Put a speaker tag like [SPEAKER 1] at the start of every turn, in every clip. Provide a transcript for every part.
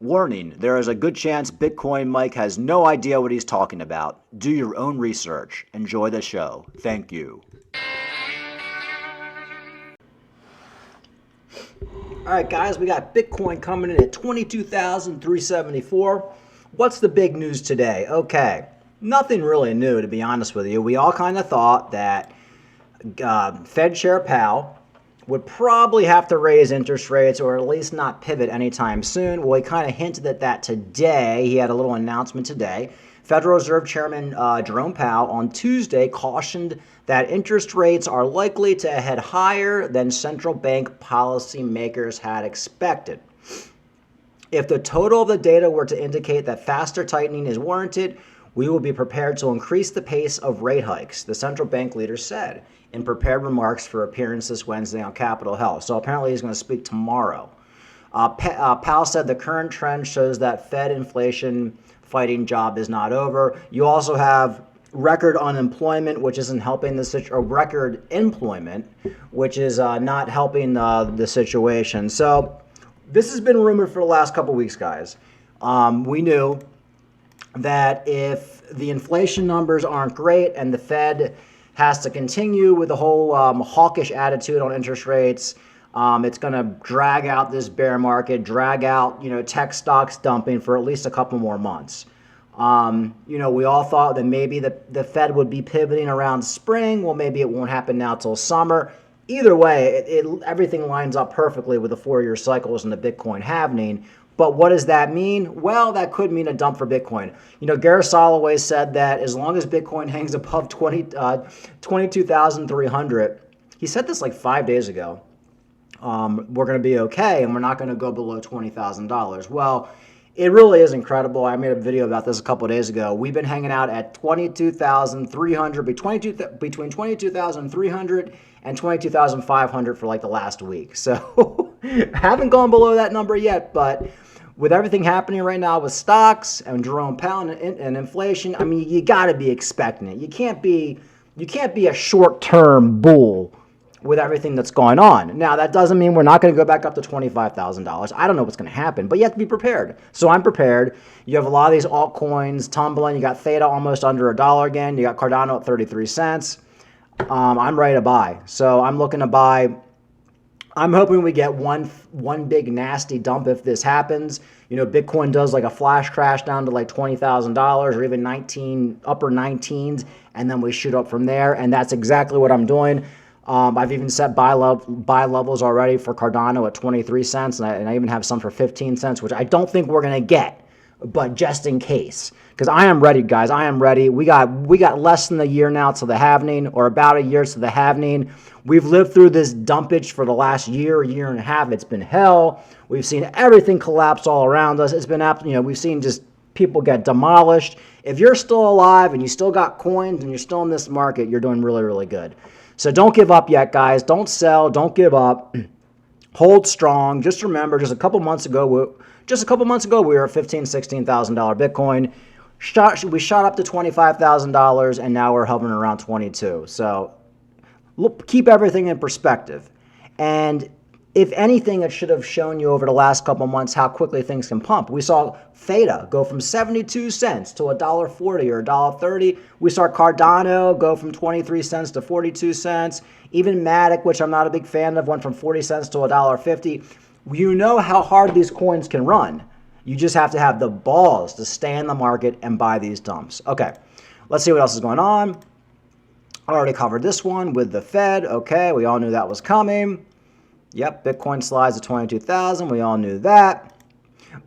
[SPEAKER 1] Warning, there is a good chance Bitcoin Mike has no idea what he's talking about. Do your own research. Enjoy the show. Thank you. All right, guys, we got Bitcoin coming in at 22,374. What's the big news today? Okay, nothing really new, to be honest with you. We all kind of thought that Fed Chair Powell would probably have to raise interest rates or at least not pivot anytime soon. Well, he kind of hinted at that today. He had a little announcement today. Federal Reserve Chairman Jerome Powell on Tuesday cautioned that interest rates are likely to head higher than central bank policymakers had expected. If the total of the data were to indicate that faster tightening is warranted, we will be prepared to increase the pace of rate hikes, the central bank leader said in prepared remarks for appearance this Wednesday on Capitol Hill. So apparently he's going to speak tomorrow. Powell said the current trend shows that Fed inflation fighting job is not over. You also have record unemployment, which isn't helping the situation, or record employment, which is not helping the situation. So this has been rumored for the last couple weeks, guys. We knew that if the inflation numbers aren't great and the Fed has to continue with the whole hawkish attitude on interest rates, it's going to drag out this bear market, drag out, tech stocks dumping for at least a couple more months. We all thought that maybe the Fed would be pivoting around spring. Well, maybe it won't happen now till summer. Either way, everything lines up perfectly with the 4-year cycles and the Bitcoin halving. But what does that mean? Well, that could mean a dump for Bitcoin. Gary Soloway said that as long as Bitcoin hangs above 22,300, he said this like 5 days ago, we're going to be okay and we're not going to go below $20,000. Well, it really is incredible. I made a video about this a couple of days ago. We've been hanging out at 22,300, between 22,300 and 22,500 for like the last week. So haven't gone below that number yet, but with everything happening right now with stocks and Jerome Powell and inflation, I mean, you got to be expecting it. You can't be a short-term bull with everything that's going on. Now, that doesn't mean we're not going to go back up to $25,000. I don't know what's going to happen, but you have to be prepared. So I'm prepared. You have a lot of these altcoins tumbling. You got Theta almost under $1 again. You got Cardano at 33 cents. I'm ready to buy. So I'm looking to buy. I'm hoping we get one big nasty dump if this happens. Bitcoin does like a flash crash down to like $20,000 or even upper 19s, and then we shoot up from there. And that's exactly what I'm doing. I've even set buy levels already for Cardano at 23 cents, and I even have some for 15 cents, which I don't think we're going to get, but just in case. Because I am ready, guys. I am ready. We got less than a year now to the halving, or about a year to the halving. We've lived through this dumpage for the last year and a half. It's been hell. We've seen everything collapse all around us. It's been, we've seen just people get demolished. If you're still alive and you still got coins and you're still in this market, you're doing really, really good. So don't give up yet, guys. Don't sell. Don't give up. Hold strong. Just remember, just a couple months ago, we were at $15,000, $16,000 Bitcoin. We shot up to $25,000, and now we're hovering around 22. So look, keep everything in perspective. And if anything, it should have shown you over the last couple months how quickly things can pump. We saw Theta go from 72 cents to $1.40 or $1.30. We saw Cardano go from 23 cents to 42 cents. Even Matic, which I'm not a big fan of, went from 40 cents to $1.50. You know how hard these coins can run. You just have to have the balls to stay in the market and buy these dumps. Okay, let's see what else is going on. I already covered this one with the Fed. Okay, we all knew that was coming. Yep, Bitcoin slides to 22,000. We all knew that.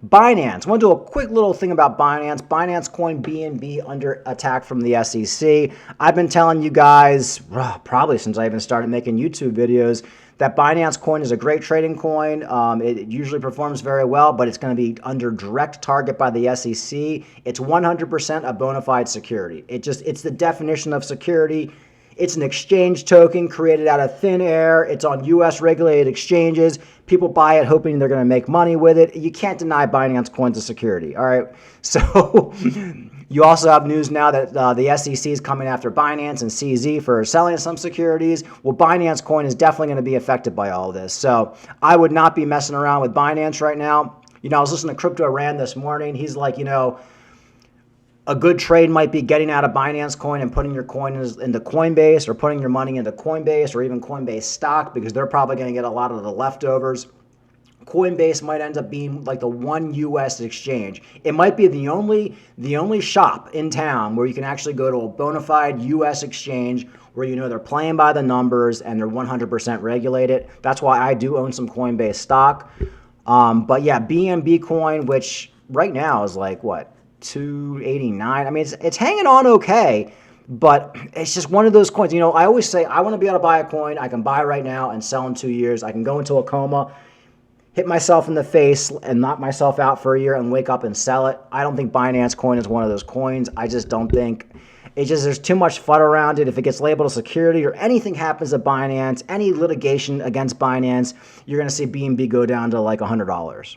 [SPEAKER 1] Binance. I want to do a quick little thing about Binance. Binance coin BNB under attack from the SEC. I've been telling you guys, probably since I even started making YouTube videos, that Binance coin is a great trading coin. It usually performs very well, but it's going to be under direct target by the SEC. It's 100% a bona fide security. It's the definition of security. It's an exchange token created out of thin air. It's on U.S. regulated exchanges. People buy it hoping they're going to make money with it. You can't deny Binance coins a security, all right? So you also have news now that the SEC is coming after Binance and CZ for selling some securities. Well, Binance coin is definitely going to be affected by all of this. So I would not be messing around with Binance right now. I was listening to Crypto Rand this morning. He's like, a good trade might be getting out of Binance Coin and putting your coin into Coinbase, or putting your money into Coinbase or even Coinbase stock, because they're probably going to get a lot of the leftovers. Coinbase might end up being like the one U.S. exchange. It might be the only shop in town where you can actually go to a bona fide U.S. exchange where they're playing by the numbers and they're 100% regulated. That's why I do own some Coinbase stock. But yeah, BNB coin, which right now is like what, 289. I mean, it's hanging on okay, but it's just one of those coins. I always say I want to be able to buy a coin I can buy right now and sell in 2 years. I can go into a coma, hit myself in the face and knock myself out for a year and wake up and sell it. I don't think Binance coin is one of those coins. I just don't think. There's too much FUD around it. If it gets labeled a security or anything happens at Binance, any litigation against Binance, you're going to see BNB go down to like $100.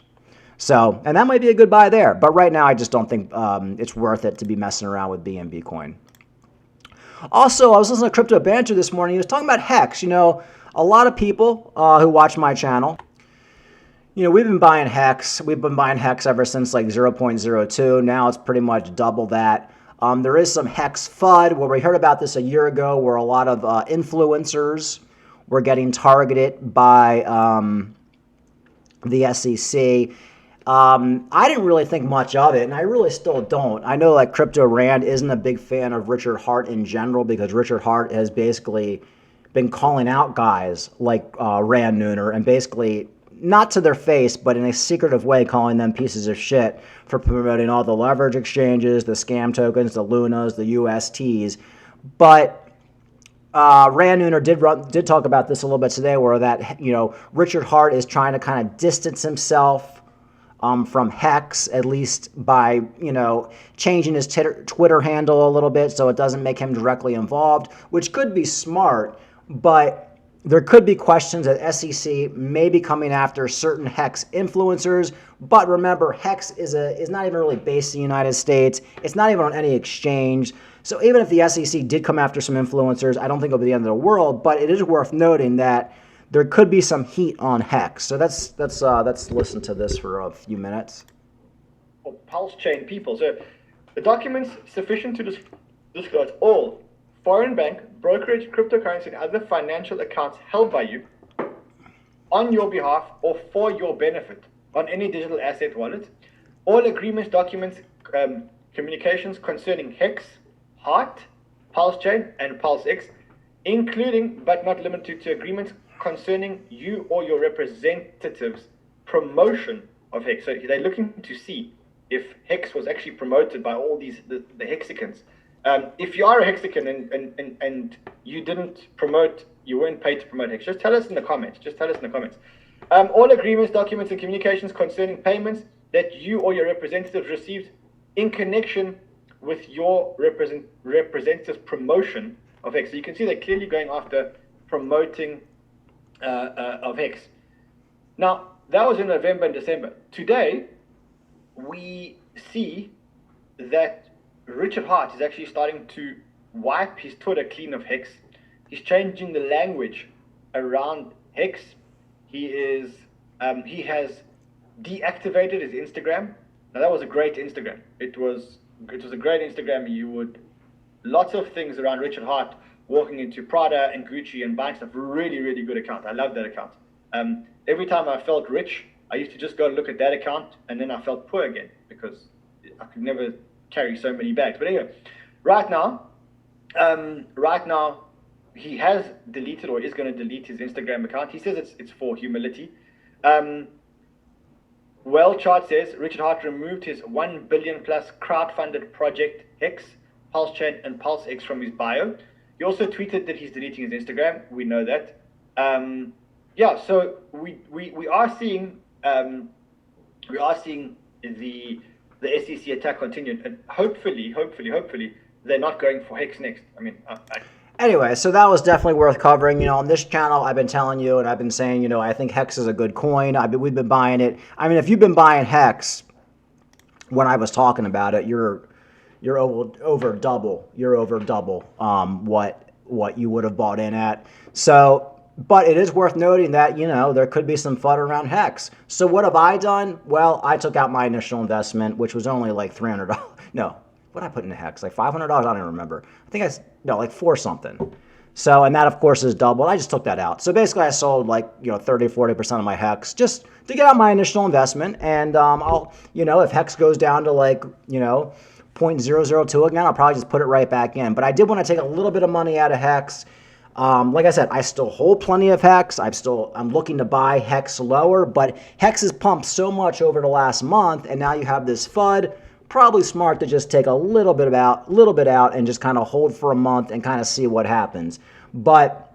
[SPEAKER 1] So, and that might be a good buy there. But right now, I just don't think it's worth it to be messing around with BNB coin. Also, I was listening to Crypto Banter this morning. He was talking about Hex. A lot of people who watch my channel, we've been buying Hex. We've been buying Hex ever since like 0.02. Now it's pretty much double that. There is some Hex FUD where we heard about this a year ago, where a lot of influencers were getting targeted by the SEC. I didn't really think much of it, and I really still don't. I know like Crypto Rand isn't a big fan of Richard Hart in general, because Richard Hart has basically been calling out guys like Rand Nooner, and basically, not to their face, but in a secretive way, calling them pieces of shit for promoting all the leverage exchanges, the scam tokens, the Lunas, the USTs. But Rand Nooner did talk about this a little bit today, where that Richard Hart is trying to kind of distance himself from Hex, at least by changing his Twitter handle a little bit so it doesn't make him directly involved, which could be smart, but there could be questions that SEC may be coming after certain Hex influencers. But remember, Hex is not even really based in the United States. It's not even on any exchange. So even if the SEC did come after some influencers, I don't think it'll be the end of the world. But it is worth noting that there could be some heat on Hex. So let's listen to this for a few minutes.
[SPEAKER 2] Pulse chain people. So the documents sufficient to disclose all foreign bank, brokerage, cryptocurrency, and other financial accounts held by you on your behalf or for your benefit on any digital asset wallet. All agreements, documents, communications concerning Hex, Heart, Pulse Chain, and Pulse X, including but not limited to agreements concerning you or your representatives' promotion of Hex. So they're looking to see if Hex was actually promoted by all the Hexicans. If you are a Hexican and you didn't promote, you weren't paid to promote Hex, just tell us in the comments. All agreements, documents, and communications concerning payments that you or your representatives received in connection with your representative's promotion of Hex. So you can see they're clearly going after promoting of Hex. Now, that was in November and December. Today, we see that Richard Hart is actually starting to wipe his Twitter clean of Hex. He's changing the language around Hex. He has deactivated his Instagram. Now that was a great Instagram. It was a great Instagram. Lots of things around Richard Hart walking into Prada and Gucci and buying stuff. Really, really good account. I love that account. Every time I felt rich, I used to just go and look at that account, and then I felt poor again because I could never carry so many bags. But anyway, right now he has deleted or is going to delete his Instagram account. He says it's for humility. Chart says Richard Hart removed his 1 billion plus crowdfunded project Hex, Pulse Chain, and Pulse X from his bio. He also tweeted that he's deleting his Instagram. We know that. So we are seeing the SEC attack continue, and hopefully they're not going for Hex next. I mean,
[SPEAKER 1] Anyway, so that was definitely worth covering. On this channel, I've been telling you, and I've been saying, I think Hex is a good coin. We've been buying it. I mean, if you've been buying Hex when I was talking about it, you're over double. You're over double what you would have bought in at. So But it is worth noting that, there could be some FUD around Hex. So what have I done? Well, I took out my initial investment, which was only like $300. No, what did I put into Hex? Like $500? I don't even remember. I think like four something. So, and that of course is doubled. I just took that out. So basically I sold like, 30, 40% of my Hex just to get out my initial investment. And I'll, if Hex goes down to like, 0.002 again, I'll probably just put it right back in. But I did want to take a little bit of money out of Hex. Like I said, I still hold plenty of Hex. I'm looking to buy Hex lower, but Hex has pumped so much over the last month, and now you have this FUD. Probably smart to just take a little bit out and just kind of hold for a month and kind of see what happens. But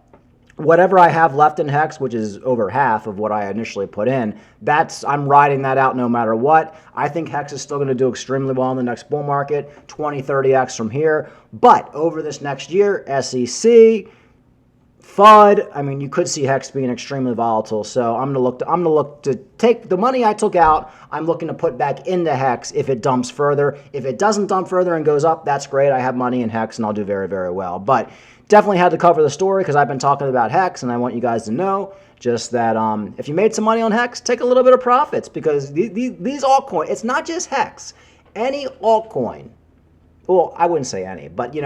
[SPEAKER 1] whatever I have left in Hex, which is over half of what I initially put in, I'm riding that out no matter what. I think Hex is still going to do extremely well in the next bull market, 20, 30x from here. But over this next year, SEC, FUD, I mean, you could see Hex being extremely volatile. So I'm gonna look to take the money I took out. I'm looking to put back into Hex if it dumps further. If it doesn't dump further and goes up, that's great. I have money in Hex and I'll do very, very well. But definitely had to cover the story because I've been talking about Hex, and I want you guys to know just that if you made some money on Hex, take a little bit of profits, because these altcoins, it's not just Hex. Any altcoin. Well, I wouldn't say any, but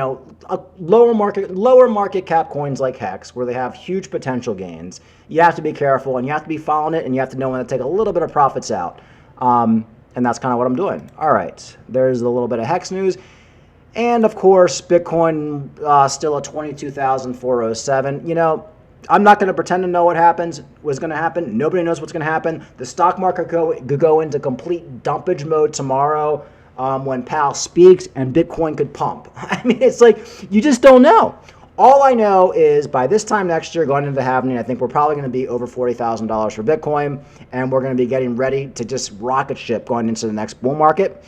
[SPEAKER 1] lower market cap coins like Hex, where they have huge potential gains, you have to be careful and you have to be following it, and you have to know when to take a little bit of profits out. And that's kind of what I'm doing. All right, there's a little bit of Hex news. And of course, Bitcoin still at 22,407. I'm not going to pretend to know what's going to happen. Nobody knows what's going to happen. The stock market could go into complete dumpage mode tomorrow. When Powell speaks, and Bitcoin could pump. I mean, it's like, you just don't know. All I know is by this time next year, going into the halving, I think we're probably going to be over $40,000 for Bitcoin, and we're going to be getting ready to just rocket ship going into the next bull market.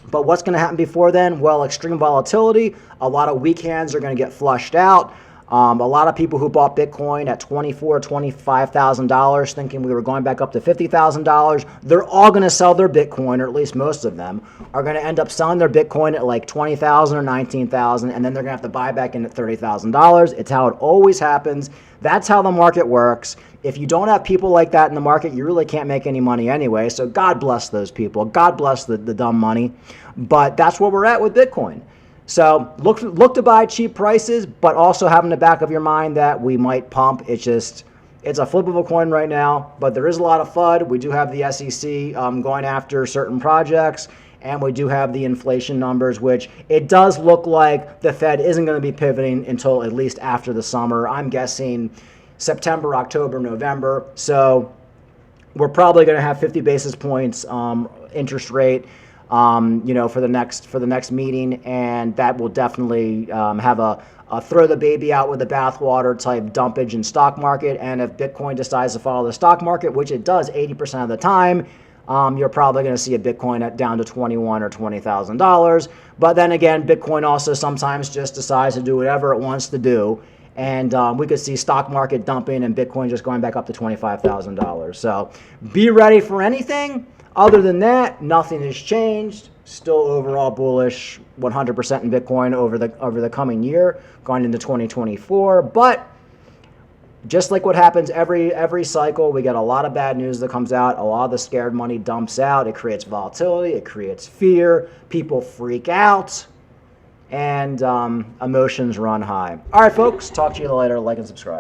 [SPEAKER 1] But what's going to happen before then? Well, extreme volatility. A lot of weak hands are going to get flushed out. A lot of people who bought Bitcoin at $24,000, $25,000 thinking we were going back up to $50,000, they're all going to sell their Bitcoin, or at least most of them are going to end up selling their Bitcoin at like $20,000 or $19,000, and then they're going to have to buy back in at $30,000. It's how it always happens. That's how the market works. If you don't have people like that in the market, you really can't make any money anyway. So God bless those people. God bless the dumb money. But that's where we're at with Bitcoin. So look to buy cheap prices, but also have in the back of your mind that we might pump. It's a flip of a coin right now, but there is a lot of FUD. We do have the SEC going after certain projects, and we do have the inflation numbers, which it does look like the Fed isn't going to be pivoting until at least after the summer. I'm guessing September, October, November. So we're probably going to have 50 basis points interest rate. For the next meeting, and that will definitely have a throw the baby out with the bathwater type dumpage in stock market. And if Bitcoin decides to follow the stock market, which it does 80% of the time, you're probably going to see a Bitcoin down to $21,000 or $20,000. But then again, Bitcoin also sometimes just decides to do whatever it wants to do. And we could see stock market dumping and Bitcoin just going back up to $25,000. So be ready for anything. Other than that, nothing has changed. Still overall bullish 100% in Bitcoin over the coming year, going into 2024. But just like what happens every cycle, we get a lot of bad news that comes out. A lot of the scared money dumps out. It creates volatility. It creates fear. People freak out. And emotions run high. All right, folks. Talk to you later. Like and subscribe.